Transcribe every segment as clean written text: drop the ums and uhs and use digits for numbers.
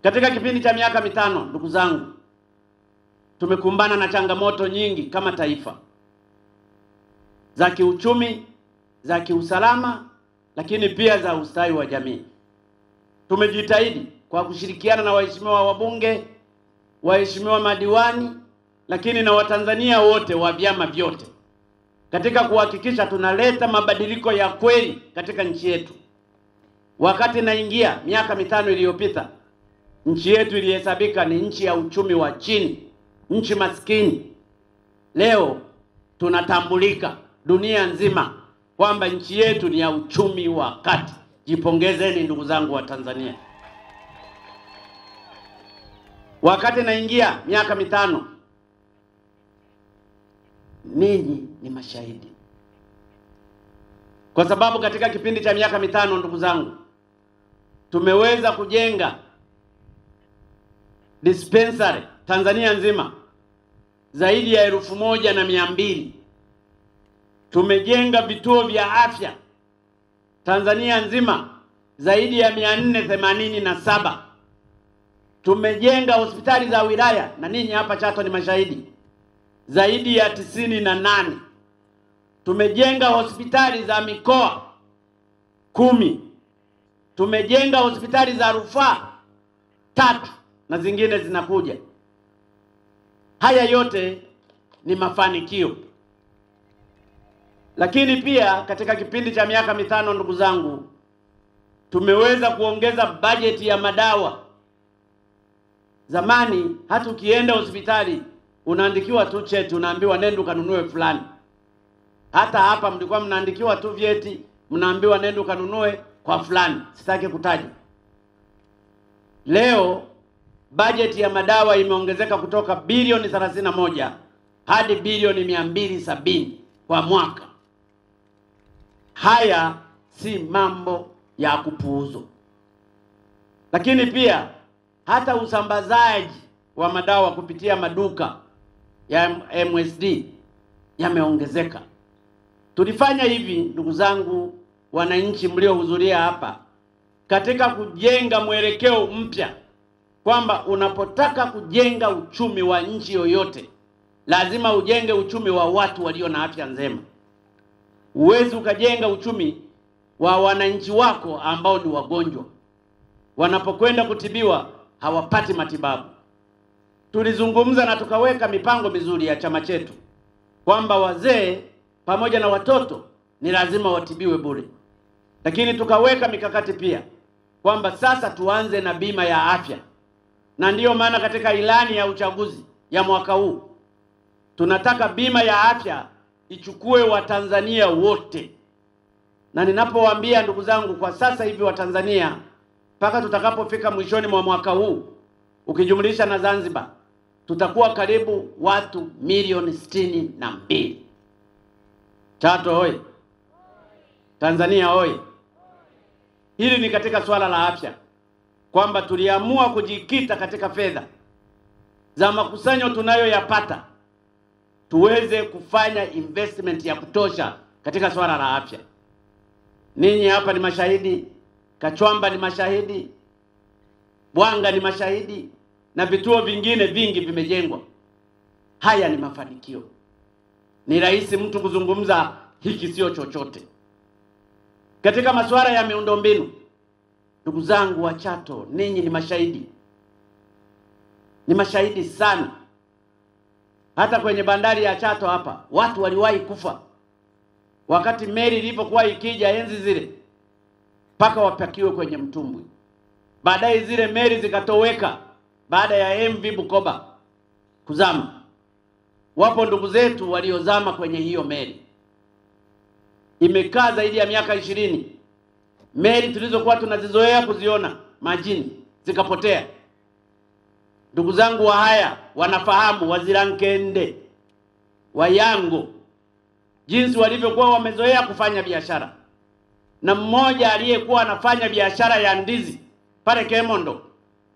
Katika kipindi cha miaka mitano, ndugu zangu, tumekumbana na changamoto nyingi kama taifa, za kiuchumi, za kiusalama, lakini pia za ustawi wa jamii. Tumejitahidi kwa kushirikiana na waheshimiwa wabunge, waheshimiwa madiwani, lakini na Watanzania wote wa vyama vyote, katika kuhakikisha tunaleta mabadiliko ya kweli katika nchi yetu. Wakati naingia miaka mitano iliyopita, nchi yetu ilihesabika ni nchi ya uchumi wa chini, nchi maskini. Leo tunatambulika dunia nzima kwamba nchi yetu ni ya uchumi wa kati. Jipongezeni ndugu zangu wa Tanzania. Wakati naingia miaka mitano, ninyi ni mashahidi. Kwa sababu katika kipindi cha miaka mitano, ndugu zangu, tumeweza kujenga dispensary Tanzania nzima zaidi ya 1200. Tumejenga vituo vya afya Tanzania nzima zaidi ya 487. Tumejenga hospitali za wilaya, na ninyi hapa Chato ni mashahidi, zaidi ya 98. Tumejenga hospitali za mikoa 10. Tumejenga hospitali za rufaa 3 na zingine zinakuja. Haya yote ni mafanikio. Lakini pia katika kipindi cha miaka mitano, ndugu zangu, tumeweza kuongeza bajeti ya madawa. Zamani hata ukienda hospitali unaandikiwa tu cheti, unaambiwa nenda kanunue fulani. Hata hapa mlikuwa mnaandikiwa tu vyeti, mnaambiwa nenda kanunue kwa fulani, sitaki kutaja. Leo bajeti ya madawa imeongezeka kutoka bilioni 31 hadi bilioni 270 kwa mwaka. Haya si mambo ya kupuuzwa. Lakini pia hata usambazaji wa madawa kupitia maduka ya MSD yameongezeka. Tulifanya hivi, ndugu zangu wananchi mliohudhuria hapa, katika kujenga mwelekeo mpya kwamba unapotaka kujenga uchumi wa nchi yoyote, lazima ujenge uchumi wa watu walio na afya njema. Uwezi ukajenga uchumi wa wananchi wako ambao ni wagonjwa, wanapokwenda kutibiwa hawapati matibabu. Tulizungumza na tukaweka mipango mizuri ya chama chetu kwamba wazee pamoja na watoto ni lazima watibiwe bure. Lakini tukaweka mikakati pia kwamba sasa tuanze na bima ya afya. Na ndiyo maana katika ilani ya uchaguzi ya mwaka huu tunataka bima ya afya ichukue Watanzania wote. Na ninapowaambia ndugu zangu, kwa sasa hivi Watanzania mpaka tutakapofika mwishoni mwa mwaka huu, ukijumlisha na Zanzibar, tutakuwa karibu watu milioni 62. Chato hoye! Tanzania hoye! Hili ni katika swala la afya, kwamba tuliamua kujikita katika fedha za makusanyo tunayoyapata tuweze kufanya investment ya kutosha katika swala la afya. Ninyi hapa ni mashahidi, Kachwamba ni mashahidi, Bwanga ni mashahidi, na vituo vingine vingi vimejengwa. Haya ni mafanikio. Ni rahisi mtu kuzungumza hiki sio chochote. Katika masuala ya miundombinu, ndugu zangu wa Chato, ninyi ni mashahidi. Ni mashahidi sana. Hata kwenye bandari ya Chato hapa watu waliwahi kufa wakati meli ilipokuwa ikija enzi zile, mpaka wapakiwe kwenye mtumbwi. Baadaye zile meli zikatoweka baada ya MV Bukoba kuzama. Wapo ndugu zetu waliozama kwenye hiyo meli. Imekaa zaidi ya miaka 20. Meli tulizokuwa tunazizoea kuziona majini zikapotea. Ndugu zangu wa haya wanafahamu, Wazirankende, Wayango, jinsi walivyokuwa wamezoea kufanya biashara. Na mmoja aliyekuwa anafanya biashara ya ndizi pale Kemondo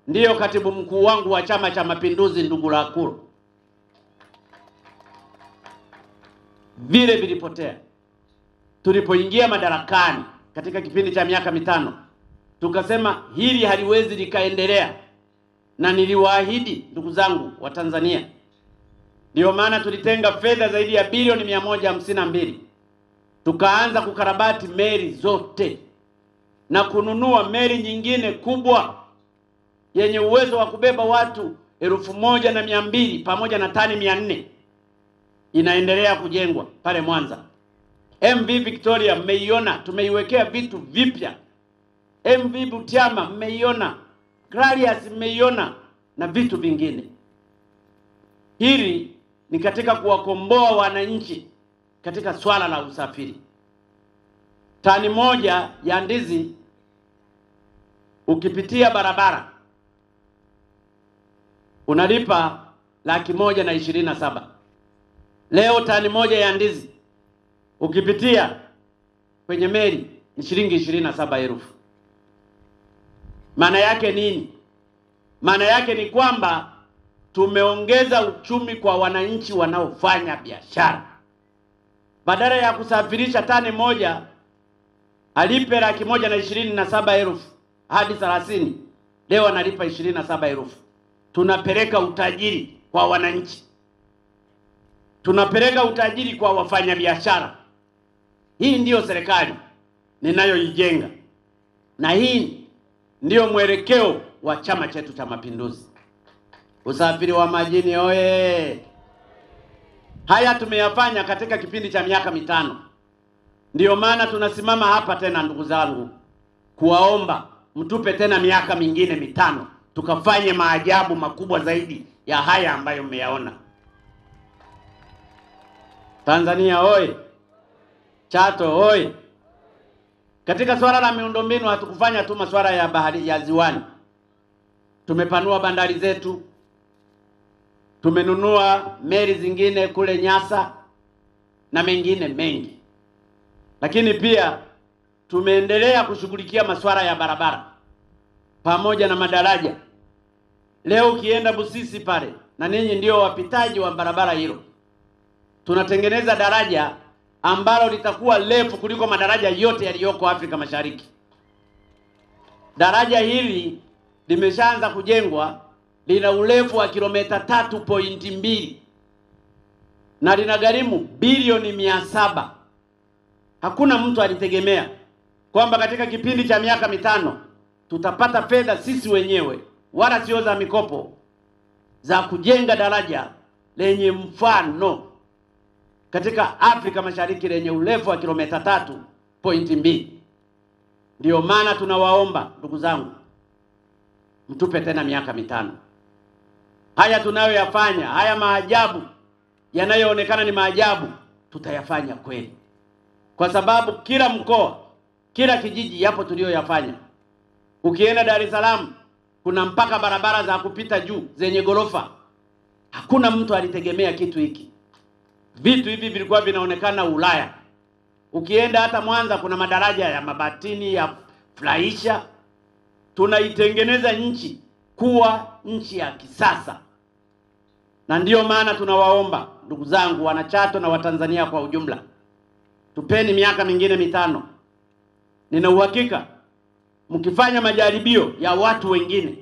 ndiyo katibu mkuu wangu wa Chama cha Mapinduzi, ndugu Lakuro. Vile vilipotea. Tulipoingia madarakani katika kipindi cha miaka mitano, tukasema hili haliwezi likaendelea na niliwaahidi ndugu zangu wa Tanzania. Ndio maana tulitenga fedha zaidi ya bilioni 152. Tukaanza kukarabati meli zote na kununua meli nyingine kubwa yenye uwezo wa kubeba watu 1200 pamoja na tani 400. Inaendelea kujengwa pale Mwanza. MV Victoria mmeiona, tumeiwekea vitu vipya. MV Butiama mmeiona, Clarias mmeiona na vitu vingine. Hili ni katika kuwakomboa wananchi katika swala la usafiri. Tani moja ya ndizi ukipitia barabara unalipa 127,000. Leo tani moja ya ndizi ukipitia kwenye meli ni shilingi 27,000. Maana yake nini? Maana yake ni kwamba tumeongeza uchumi kwa wananchi wanaofanya biashara. Badala ya kusafirisha tani moja alipe 127,000 hadi 30, leo analipa 27,000. Tunapeleka utajiri kwa wananchi. Tunapeleka utajiri kwa wafanyabiashara. Hii ndiyo serikali ninayoijenga. Na hii ndiyo mwelekeo wa chama chetu cha Mapinduzi. Usafiri wa majini oye! Haya tumeyafanya katika kipindi cha miaka 5. Ndiyo maana tunasimama hapa tena ndugu zangu kuwaomba mtupe tena miaka mingine 5 tukafanye maajabu makubwa zaidi ya haya ambayo mmeyaona. Tanzania oye! Chato oye! Katika swala la miundombinu hatukufanya tu masuala ya bahari ya ziwani. Tumepanua bandari zetu. Tumenunua meli zingine kule Nyasa na mengine mengi. Lakini pia tumeendelea kushughulikia masuala ya barabara pamoja na madaraja. Leo ukienda Busisi pale, na ninyi ndio wapitaji wa barabara hilo, tunatengeneza daraja ambalo litakuwa refu kuliko madaraja yote yaliyoko Afrika Mashariki. Daraja hili limeshaanza kujengwa, lina urefu wa kilomita 3.2 na linagharimu bilioni 700. Hakuna mtu alitegemea kwamba katika kipindi cha miaka 5 tutapata fedha sisi wenyewe, wala sio za mikopo, za kujenga daraja lenye mfano katika Afrika Mashariki lenye urefu wa kilomita 3.2. Ndio maana tunawaomba ndugu zangu, mtupe tena miaka 5. Haya tunayoyafanya, haya maajabu yanayoonekana ni maajabu, tutayafanya kweli. Kwa sababu kila mkoa, kila kijiji yapo tuliyoyafanya. Ukienda Dar es Salaam kuna mpaka barabara za kupita juu zenye gorofa. Hakuna mtu alitegemea kitu hiki. Vitu hivi vilikuwa vinaonekana Ulaya. Ukienda hata Mwanza kuna madaraja ya mabatini ya furahisha. Tunaitengeneza nchi kuwa nchi ya kisasa. Na ndiyo maana tunawaomba ndugu zangu wanachato na Watanzania kwa ujumla, tupeni miaka mingine 5. Nina uhakika mkifanya majaribio ya watu wengine,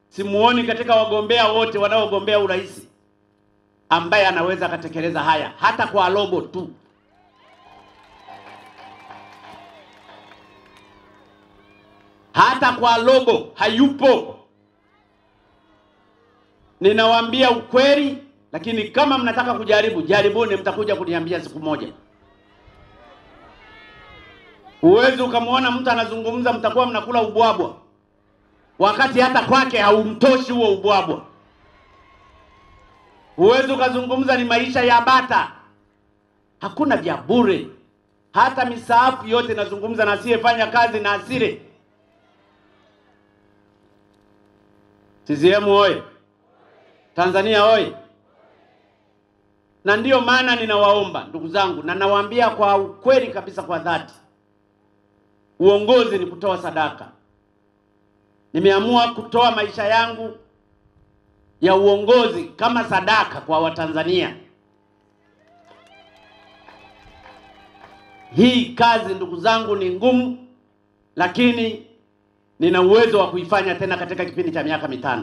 simuoni katika wagombea wote wanaogombea urais ambaye anaweza katekeleza haya hata kwa robo tu. Hata kwa robo hayupo. Ninawaambia ukweli, lakini kama mnataka kujaribu, jaribuni, mtakuja kuniambia siku moja. Uwezi ukamwona mtu anazungumza mtakuwa mnakula ubwabwa, wakati hata kwake haumtoshi huo ubwabwa. Uwezi ukazungumza ni maisha ya bata. Hakuna vya bure. Hata misaafu yote nazungumza na asiyefanya kazi na asire. CCM oye! Tanzania oye! Na ndiyo maana ninawaomba ndugu zangu, na nawaambia kwa ukweli kabisa, kwa dhati, uongozi ni kutoa sadaka. Nimeamua kutoa maisha yangu ya uongozi kama sadaka kwa Watanzania. Hii kazi ndugu zangu ni ngumu, lakini nina uwezo wa kuifanya tena katika kipindi cha miaka 5.